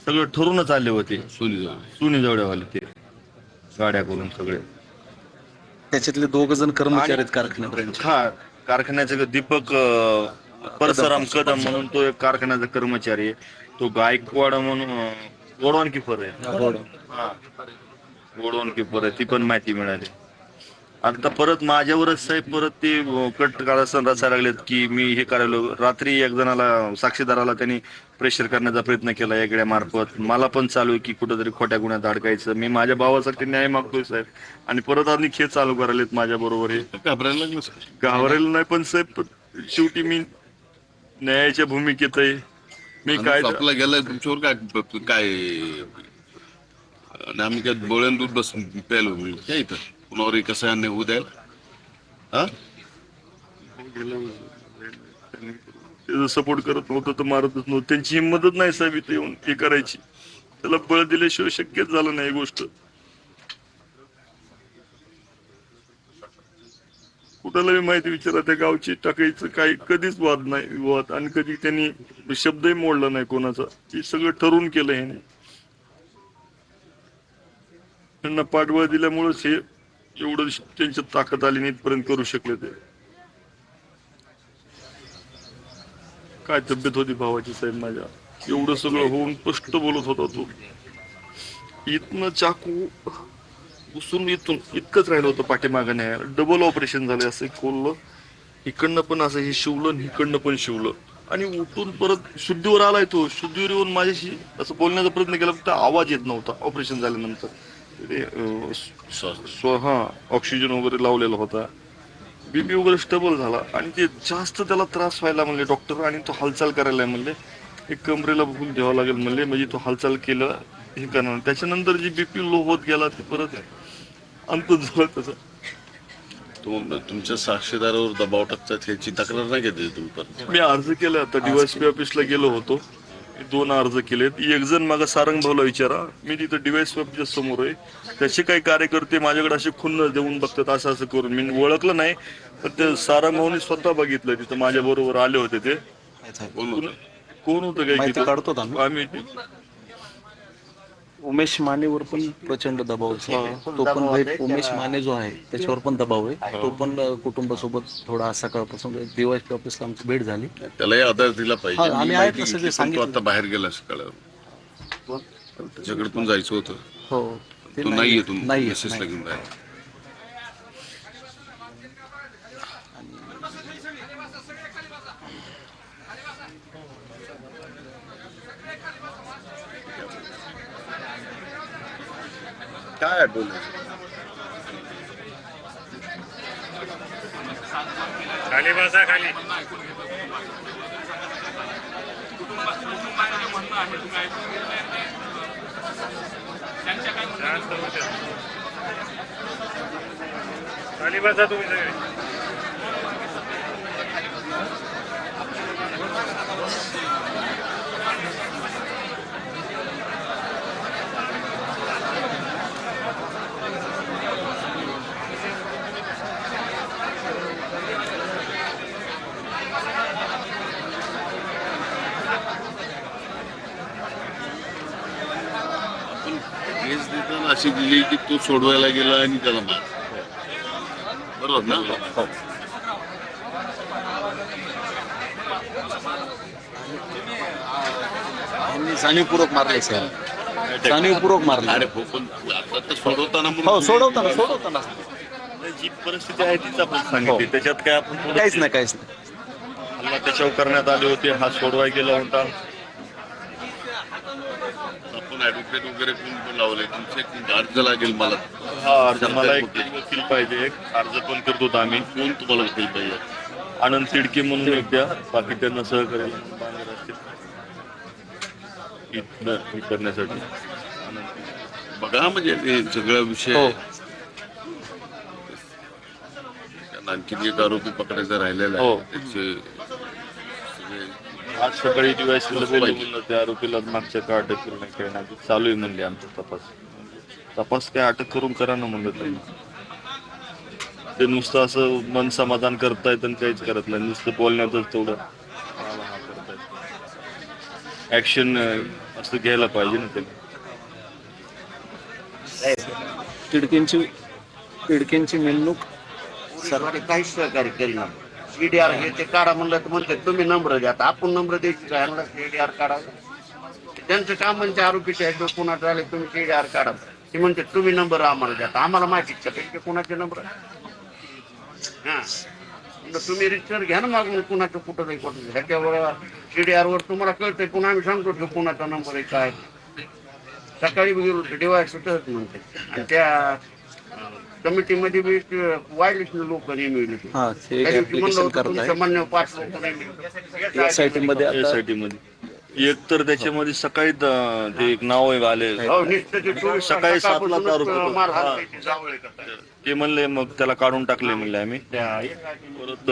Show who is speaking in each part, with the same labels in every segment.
Speaker 1: सगळं ठरूनच आले होते. सुनी जवळवाले ते गाड्या करून सगळे.
Speaker 2: त्याच्यातले 2 जण कर्मचारी आहेत कारखान्यात.
Speaker 1: हा, कारखान्याचे दीपक परसराम कदम म्हणून तो एक कारखान्याचा कर्मचारी आहे. तो गायकवाड म्हणून गोडवान किपर आहे. हा, गोडवान किपर आहे. ती पण माहिती मिळाली. आता परत माझ्यावरच साहेब परत ते कट काढायला रचायला लागलेत की मी हे करायला. रात्री एक जणाला साक्षीदाराला त्यांनी प्रेशर करण्याचा प्रयत्न केला वेगळ्या मार्फत. मला पण चालू आहे की कुठेतरी खोट्या गुन्ह्यात अडकायचं. मी माझ्या भावासाठी न्याय मागतोय साहेब, आणि परत आणि खेळ चालू करायलेत माझ्या बरोबर. हे घाबरायला नाही, पण साहेब शेवटी मी न्यायाच्या भूमिकेत आहे. मी काय
Speaker 3: आपला गेलाय तुमच्यावर काय काय आम्ही काय डोळ्यान दूध बस प्यालो काय इथं कुणावरही कसं अन्याय होऊ द्यायला.
Speaker 1: सपोर्ट करत नव्हतं तर मारतच नव्हतं. त्यांची हिंमतच नाही साहेब इथे येऊन हे करायची. त्याला बळ दिल्याशिवाय शक्यच झालं नाही गोष्ट. कुणालाही माहिती विचारा, त्या गावची टाकायचं काही कधीच वाद नाही विवाद, आणि कधी त्यांनी शब्दही मोडला नाही कोणाचा. हे सगळं ठरवून केलं ह्याने. त्यांना पाठबळ दिल्यामुळेच हे एवढं त्यांच्यात ताकद आली नाही, इथपर्यंत करू शकले ते. काय तब्येत होती भावाची साहेब माझ्या. एवढं सगळं होऊन स्पष्ट बोलत होता तो. इथनं चाकू घुसून इथून इतकंच राहिलं होतं पाठीमागं न्यायला. डबल ऑपरेशन झालं. असं खोललं, इकडनं पण असं हे शिवलं, इकडनं पण शिवलं, आणि उठून परत शुद्धीवर आलाय तो. शुद्धीवर येऊन माझ्याशी असं बोलण्याचा प्रयत्न केला, फक्त आवाज येत नव्हता. ऑपरेशन झाल्यानंतर हा, ऑक्सिजन वगैरे लावलेला होता. बीपी वगैरे स्टेबल झाला, आणि ते जास्त त्याला त्रास व्हायला म्हणले डॉक्टर, आणि तो हालचाल करायला म्हणले. एक कमरेला भूल द्यावं लागेल म्हणले, म्हणजे तो हालचाल केलं हे करणार. त्याच्यानंतर जी बीपी लो होत गेला ते परत अंत झाला त्याचा.
Speaker 3: तुमच्या साक्षीदारावर दबाव टाकतात ह्याची तक्रार नाही घेतली तुम्ही परत?
Speaker 1: मी अर्ज केला. आता डीवायएसपी ऑफिसला गेलो होतो. 2 अर्ज केलेत. एक जण मागा सारंग भाऊला विचारा, मी तिथं डीवायएसपी ऑफिसच्या समोर आहे. त्याचे काही कार्यकर्ते माझ्याकडे असे खुन्न देऊन बघतात असं असं करून. मी ओळखलं नाही, पण ते सारंग भाऊनी स्वतः बघितलं. तिथं माझ्या बरोबर आले होते ते. कोण होतं काय
Speaker 2: माहिती काढतो
Speaker 1: आम्ही.
Speaker 2: उमेश मानेवर पण प्रचंड दबाव आहे. तो पण भाई उमेश माने जो आहे त्याच्यावर पण दबाव आहे. तो पण कुटुंबासोबत थोडा सकाळपासून डीवायएसपी ऑफिसला आमची भेट झाली.
Speaker 3: त्यालाही आधार दिला पाहिजे.
Speaker 2: आम्ही आहेत ना सगळे सांगितलं.
Speaker 3: आता बाहेर गेला सकाळ, त्याच्याकडे पण जायचं होतं.
Speaker 2: हो,
Speaker 3: तो नाही येतो मेसेजला घेऊन बाहेर. काय आठवलं
Speaker 4: खाली बसा खाली. खाली बसा तुम्ही सगळे.
Speaker 3: केस देताना अशी दिली की तो सोडवायला गेला आणि त्याला मार. बरोबर ना?
Speaker 2: यांनी जाणीवपूर्वक मारले साहेब, जाणीवपूर्वक मारले.
Speaker 3: अरे हो, पण आता तर सोडवताना
Speaker 2: हो, सोडवताना
Speaker 1: जी परिस्थिती आहे तीच आपण सांगितली. त्याच्यात काय आपण
Speaker 2: काहीच नाही.
Speaker 1: हल्ला त्याच्यावर करण्यात आले होते. हा सोडवाय गेला होता.
Speaker 3: आपण ऍडव्होकेट वगैरे कोण लावले तुमचे अर्ज लागेल मला.
Speaker 1: हा अर्ज मला एक वकील पाहिजे. एक अर्ज पण करतो आम्ही.
Speaker 3: कोण तुम्हाला वकील पाहिजे?
Speaker 1: आनंद तिडके म्हणून एक द्या. बाकी त्यांना सहकार्य हे करण्यासाठी.
Speaker 3: बघा म्हणजे ते सगळा विषय. आणखी एक आरोपी पकडायचा राहिलेला आहे. त्याचे
Speaker 1: आज सकाळी डीवायएसपीला बोललो म्हणलं त्या आरोपीला मागच्या का अटक केली नाही, काही नाही. चालू आहे म्हणले आमचा तपास काय अटक करून करा ना म्हणलं. त्यांनी ते नुसतं असं मन समाधान करतायत आणि काहीच करत नाही. नुसतं बोलण्यातच तेवढं ऍक्शन असं घ्यायला पाहिजे ना ते.
Speaker 2: तिडकींची नेमणूक
Speaker 5: सरकारी काहीच सहकार्य करीना. सीडीआर हे ते काढा म्हणलं तर म्हणते तुम्ही नंबर द्या. आता आपण नंबर द्यायची काय यांना सीडीआर काढा. त्यांचं काम म्हणजे आरोपीचे आहेत कुणाचं आले तुम्ही सीडीआर काढा. ते म्हणते तुम्ही नंबर आम्हाला द्या. आम्हाला माहितीच का त्यांचे कुणाचे नंबर हा म्हणलं तुम्ही रिक्सर घ्या ना मागून कुणाचं कुठं नाही कुठं ह्याच्यावर सीडीआर वर तुम्हाला कळतंय पुन्हा आम्ही सांगतो की कुणाचा नंबर आहे काय. सकाळी गेलो डिवाइस सुटत म्हणते आणि त्या कमिटीमध्ये बी वायलेस लोक नेहमी
Speaker 2: हा ते ऍप्लिकेशन करताय
Speaker 5: मान्य 5 लोक नेहमी
Speaker 2: SIT मध्ये आता
Speaker 1: SIT मध्ये एक तर त्याच्यामध्ये सकाळी ते एक नाव आहे आले
Speaker 5: हो नुसतं ते 24
Speaker 1: सकाळी 7ला
Speaker 5: सकाळपासूनच
Speaker 1: दारू पितो.
Speaker 5: मार
Speaker 1: हा.
Speaker 5: हाणायची, जावळे करतात.
Speaker 1: ते म्हणले मग त्याला काढून टाकले म्हणले आम्ही.
Speaker 5: त्या
Speaker 1: परत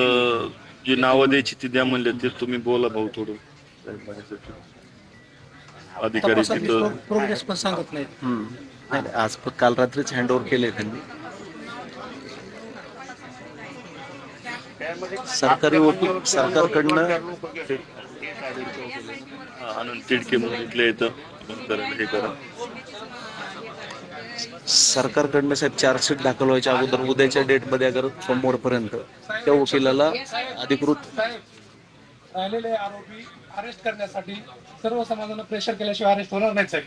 Speaker 1: जी नावं द्यायची ती द्या म्हणले ते तुम्ही बोला भाऊ थोडं. अधिकारी तिथं
Speaker 6: प्रोग्रेस पण सांगत नाही.
Speaker 2: नाही, आज काल रात्रीच हँडओव्हर केले त्यांनी. सरकारी वकील सरकारकडनं
Speaker 1: आनंद तिडके म्हणून इथले येतं हे करा.
Speaker 2: सरकारकडनं साहेब चार्जशीट दाखल व्हायच्या अगोदर उद्याच्या डेटमध्ये अगर सोमवारपर्यंत त्या वकिलाला अधिकृत
Speaker 6: राहिलेले आरोपी अरेस्ट करण्यासाठी सर्व समाजानं प्रेशर केल्याशिवाय अरेस्ट होणार नाही साहेब.